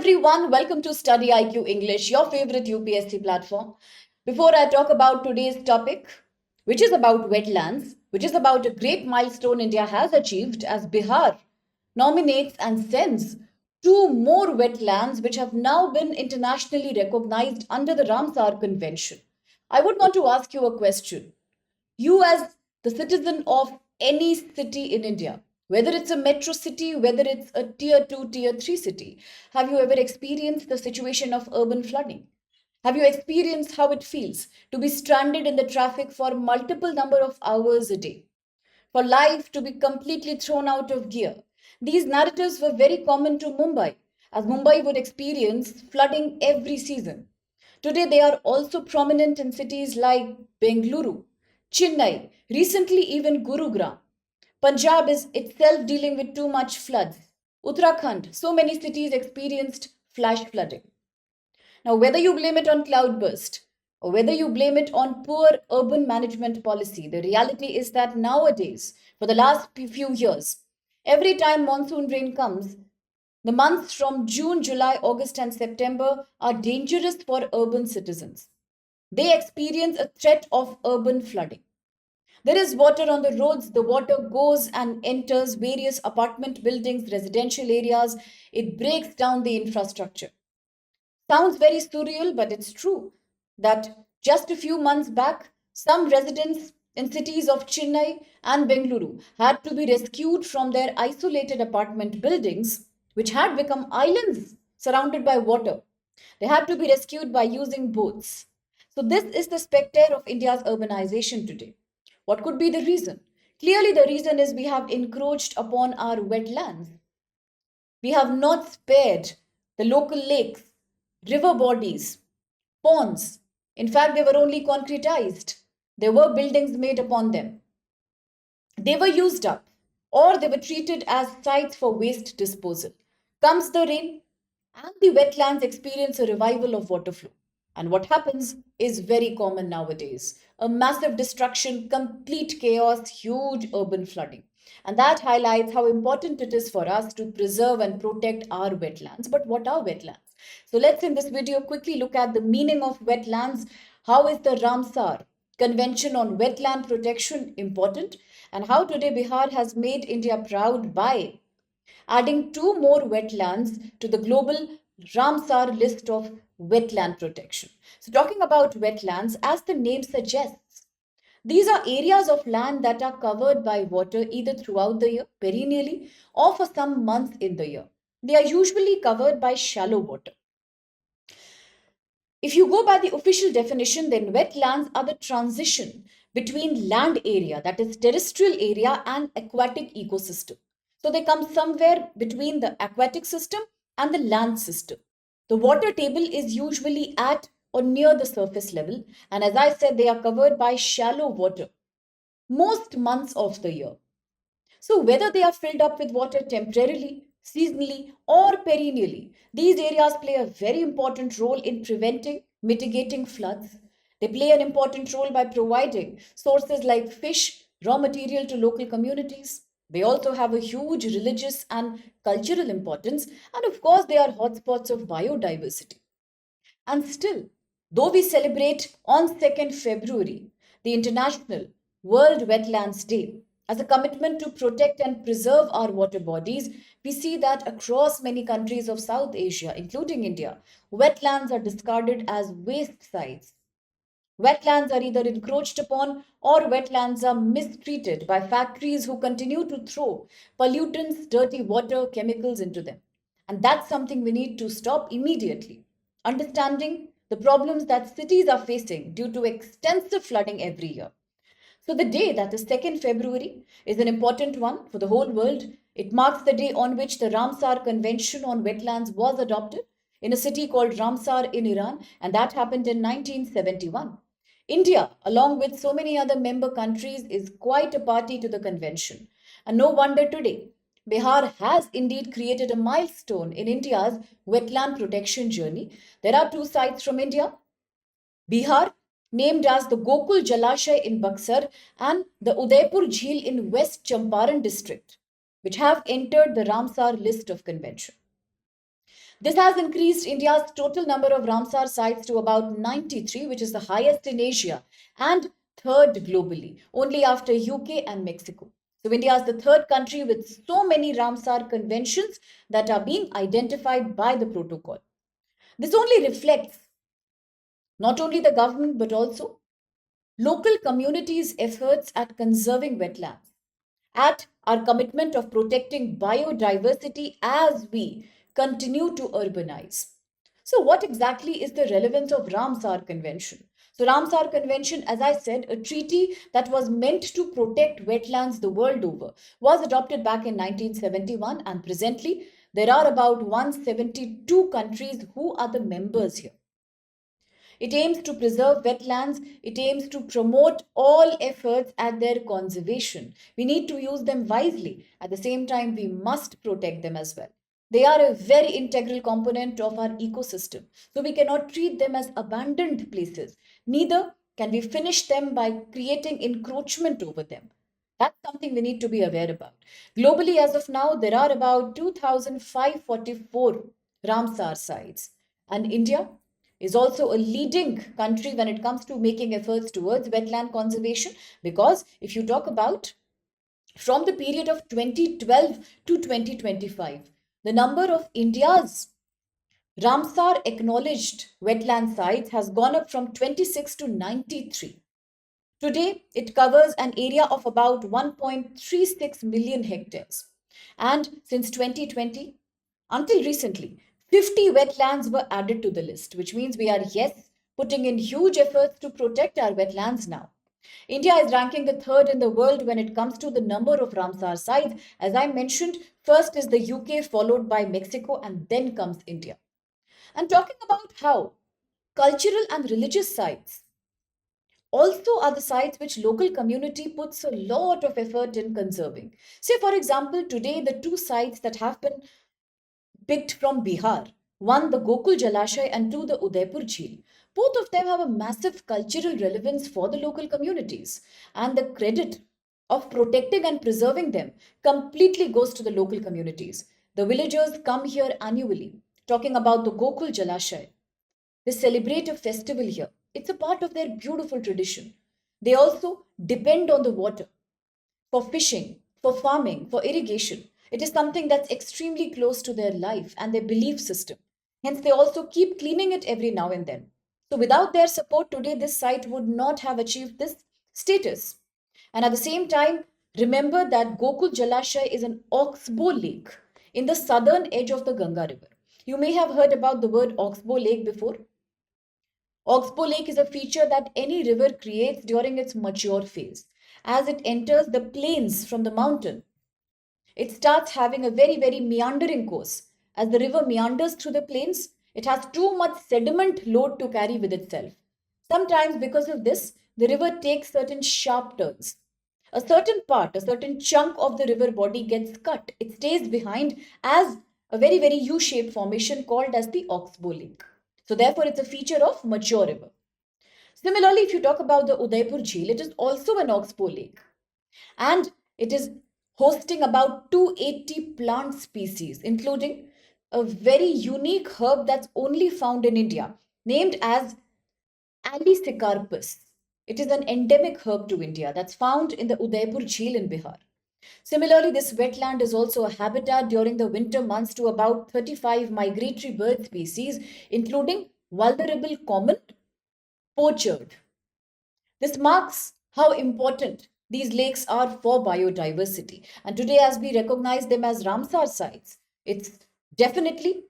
everyone, welcome to StudyIQ English, your favorite UPSC platform. Before I talk about today's topic, which is about wetlands, which is about a great milestone India has achieved as Bihar nominates and sends two more wetlands which have now been internationally recognized under the Ramsar Convention. I would want to ask you a question. You, as the citizen of any city in India, whether it's a metro city, whether it's a tier 2, tier 3 city, have you ever experienced the situation of urban flooding? Have you experienced how it feels to be stranded in the traffic for multiple number of hours a day? For life to be completely thrown out of gear. These narratives were very common to Mumbai, as Mumbai would experience flooding every season. Today, they are also prominent in cities like Bengaluru, Chennai, recently even Gurugram. Punjab is itself dealing with too much floods. Uttarakhand, so many cities experienced flash flooding. Now, whether you blame it on cloudburst or whether you blame it on poor urban management policy, the reality is that nowadays, for the last few years, every time monsoon rain comes, the months from June, July, August, and September are dangerous for urban citizens. They experience a threat of urban flooding. There is water on the roads, the water goes and enters various apartment buildings, residential areas, it breaks down the infrastructure. Sounds very surreal, but it's true that just a few months back, some residents in cities of Chennai and Bengaluru had to be rescued from their isolated apartment buildings, which had become islands surrounded by water. They had to be rescued by using boats. So, this is the specter of India's urbanization today. What could be the reason? Clearly, the reason is we have encroached upon our wetlands. We have not spared the local lakes, river bodies, ponds. In fact, they were only concretized. There were buildings made upon them. They were used up or they were treated as sites for waste disposal. Comes the rain and the wetlands experience a revival of water flow. And what happens is very common nowadays. A massive destruction, complete chaos, huge urban flooding. And that highlights how important it is for us to preserve and protect our wetlands. But what are wetlands? So let's in this video quickly look at the meaning of wetlands. How is the Ramsar Convention on Wetland Protection important? And how today Bihar has made India proud by adding two more wetlands to the global Ramsar list of wetland protection. So, talking about wetlands, as the name suggests, these are areas of land that are covered by water either throughout the year, perennially, or for some months in the year. They are usually covered by shallow water. If you go by the official definition, then wetlands are the transition between land area, that is terrestrial area, and aquatic ecosystem. So they come somewhere between the aquatic system and the land system. The water table is usually at or near the surface level, and as I said, they are covered by shallow water most months of the year. So, whether they are filled up with water temporarily, seasonally, or perennially, these areas play a very important role in preventing, mitigating floods. They play an important role by providing sources like fish, raw material to local communities. They also have a huge religious and cultural importance, and of course, they are hotspots of biodiversity. And still, though we celebrate on 2nd February the International World Wetlands Day as a commitment to protect and preserve our water bodies, we see that across many countries of South Asia, including India, wetlands are discarded as waste sites. Wetlands are either encroached upon or wetlands are mistreated by factories who continue to throw pollutants, dirty water, chemicals into them. And that's something we need to stop immediately. Understanding the problems that cities are facing due to extensive flooding every year. So, the day, that is 2nd February, is an important one for the whole world. It marks the day on which the Ramsar Convention on Wetlands was adopted in a city called Ramsar in Iran, and that happened in 1971. India, along with so many other member countries, is quite a party to the convention. And no wonder today, Bihar has indeed created a milestone in India's wetland protection journey. There are two sites from India: Bihar, named as the Gokul Jalashay in Buxar, and the Udaipur Jheel in West Champaran district, which have entered the Ramsar list of convention. This has increased India's total number of Ramsar sites to about 93, which is the highest in Asia and third globally, only after UK and Mexico. So India is the third country with so many Ramsar conventions that are being identified by the protocol. This only reflects not only the government but also local communities' efforts at conserving wetlands, at our commitment of protecting biodiversity as we continue to urbanize. So, what exactly is the relevance of Ramsar Convention? So, Ramsar Convention, as I said, a treaty that was meant to protect wetlands the world over, was adopted back in 1971, and presently there are about 172 countries who are the members here. It aims to preserve wetlands. It aims to promote all efforts at their conservation. We need to use them wisely. At the same time, we must protect them as well. They are a very integral component of our ecosystem. So we cannot treat them as abandoned places. Neither can we finish them by creating encroachment over them. That's something we need to be aware about. Globally, as of now, there are about 2,544 Ramsar sites. And India is also a leading country when it comes to making efforts towards wetland conservation, because if you talk about from the period of 2012 to 2025, the number of India's Ramsar acknowledged wetland sites has gone up from 26 to 93. Today, it covers an area of about 1.36 million hectares. And since 2020, until recently, 50 wetlands were added to the list, which means we are, yes, putting in huge efforts to protect our wetlands now. India is ranking the third in the world when it comes to the number of Ramsar sites. As I mentioned, first is the UK, followed by Mexico, and then comes India. And talking about how cultural and religious sites also are the sites which local community puts a lot of effort in conserving. Say, for example, today the two sites that have been picked from Bihar, one the Gokul Jalashay and two the Udaipur Jheel. Both of them have a massive cultural relevance for the local communities, and the credit of protecting and preserving them completely goes to the local communities. The villagers come here annually, talking about the Gokul Jalashay. They celebrate a festival here. It's a part of their beautiful tradition. They also depend on the water for fishing, for farming, for irrigation. It is something that's extremely close to their life and their belief system. Hence, they also keep cleaning it every now and then. So, without their support today, this site would not have achieved this status. And at the same time, remember that Gokul Jalashay is an oxbow lake in the southern edge of the Ganga River. You may have heard about the word oxbow lake before. Oxbow Lake is a feature that any river creates during its mature phase. As it enters the plains from the mountain, it starts having a very, very meandering course. As the river meanders through the plains, it has too much sediment load to carry with itself. Sometimes, because of this, the river takes certain sharp turns. A certain part, a certain chunk of the river body gets cut. It stays behind as a very, very U shaped formation called as the Oxbow Lake. So, therefore, it's a feature of mature river. Similarly, if you talk about the Udaipur Jheel, it is also an oxbow lake, and it is hosting about 280 plant species, including a very unique herb that's only found in India, named as Alicicarpus. It is an endemic herb to India that's found in the Udaipur Jheel in Bihar. Similarly, this wetland is also a habitat during the winter months to about 35 migratory bird species, including vulnerable common poachard. This marks how important these lakes are for biodiversity. And today, as we recognize them as Ramsar sites, it's definitely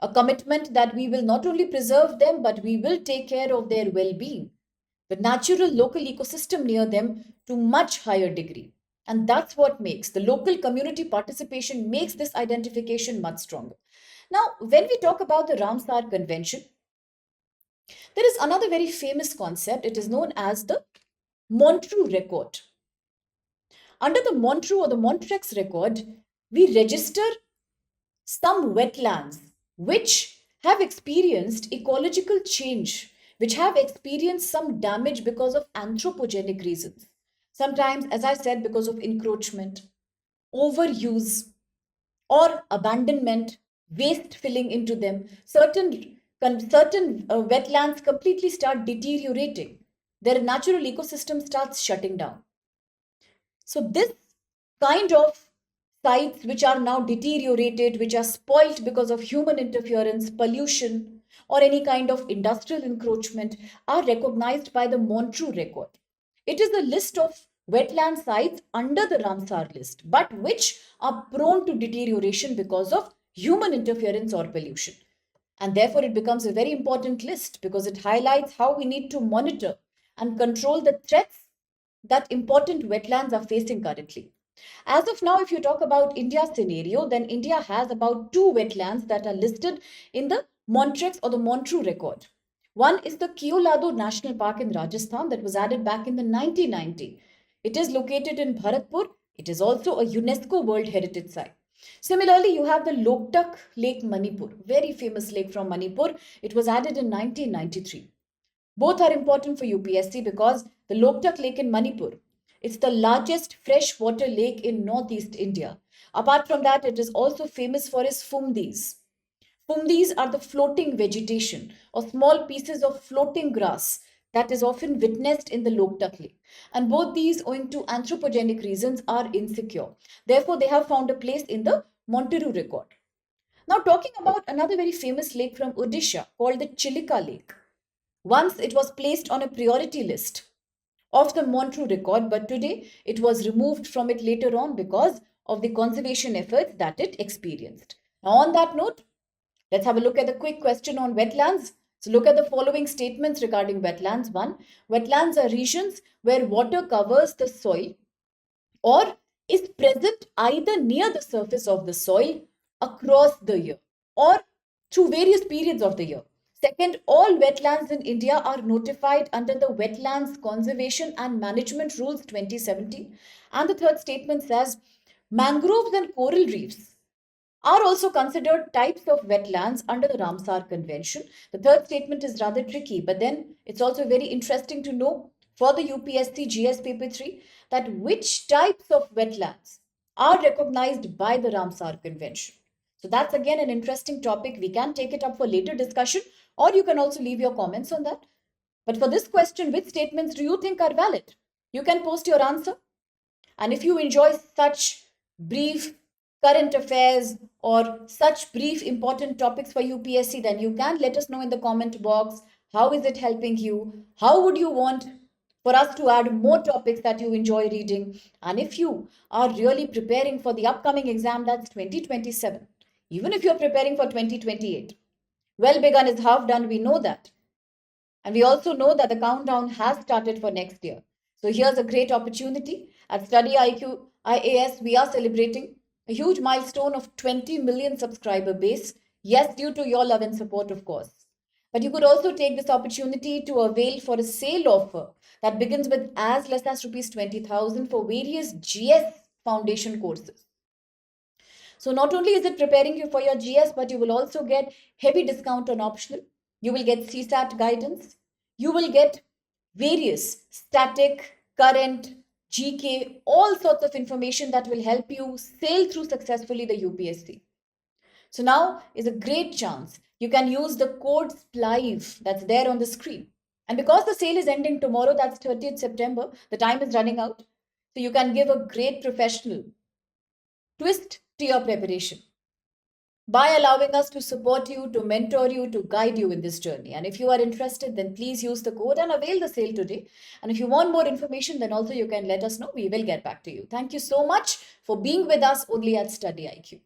a commitment that we will not only preserve them, but we will take care of their well being, the natural local ecosystem near them to much higher degree. And that's what makes the local community participation makes this identification much stronger. Now, when we talk about the Ramsar Convention, there is another very famous concept. It is known as the Montreux Record. Under the Montreux or the Montrex record, we register some wetlands which have experienced ecological change, which have experienced some damage because of anthropogenic reasons. Sometimes, as I said, because of encroachment, overuse, or abandonment, waste filling into them, certain wetlands completely start deteriorating. Their natural ecosystem starts shutting down. So this kind of sites which are now deteriorated, which are spoilt because of human interference, pollution, or any kind of industrial encroachment, are recognized by the Montreux record. It is a list of wetland sites under the Ramsar list, but which are prone to deterioration because of human interference or pollution. And therefore, it becomes a very important list because it highlights how we need to monitor and control the threats that important wetlands are facing currently. As of now, if you talk about India's scenario, then India has about two wetlands that are listed in the Montrex or the Montreux record. One is the Keolado National Park in Rajasthan that was added back in the 1990. It is located in Bharatpur. It is also a UNESCO World Heritage Site. Similarly, you have the Loktak Lake Manipur, very famous lake from Manipur. It was added in 1993. Both are important for UPSC because the Loktak Lake in Manipur, it's the largest freshwater lake in northeast India. Apart from that, it is also famous for its fumdis. Fumdis are the floating vegetation or small pieces of floating grass that is often witnessed in the Loktak Lake. And both these, owing to anthropogenic reasons, are insecure. Therefore, they have found a place in the Monterey record. Now, talking about another very famous lake from Odisha called the Chilika Lake. Once it was placed on a priority list of the Montreux record, but today it was removed from it later on because of the conservation efforts that it experienced. Now, on that note, let's have a look at the quick question on wetlands. So look at the following statements regarding wetlands. 1. Wetlands are regions where water covers the soil or is present either near the surface of the soil across the year or through various periods of the year. Second, all wetlands in India are notified under the Wetlands Conservation and Management Rules 2017. And the third statement says, mangroves and coral reefs are also considered types of wetlands under the Ramsar Convention. The third statement is rather tricky, but then it's also very interesting to know for the UPSC GS paper 3 that which types of wetlands are recognized by the Ramsar Convention. So that's again an interesting topic. We can take it up for later discussion, or you can also leave your comments on that. But for this question, which statements do you think are valid? You can post your answer. And if you enjoy such brief current affairs or such brief important topics for UPSC, then you can let us know in the comment box. How is it helping you? How would you want for us to add more topics that you enjoy reading? And if you are really preparing for the upcoming exam, that's 2027, even if you're preparing for 2028, well begun is half done, we know that. And we also know that the countdown has started for next year. So here's a great opportunity. At StudyIQ IAS, we are celebrating a huge milestone of 20 million subscriber base. Yes, due to your love and support, of course. But you could also take this opportunity to avail for a sale offer that begins with as less as rupees 20,000 for various GS foundation courses. So not only is it preparing you for your GS, but you will also get heavy discount on optional. You will get CSAT guidance. You will get various static, current, GK, all sorts of information that will help you sail through successfully the UPSC. So now is a great chance. You can use the code SPLIVE that's there on the screen. And because the sale is ending tomorrow, that's 30th September, the time is running out. So you can give a great professional twist to your preparation by allowing us to support you, to mentor you, to guide you in this journey. And if you are interested, then please use the code and avail the sale today. And if you want more information, then also you can let us know. We will get back to you. Thank you so much for being with us only at StudyIQ.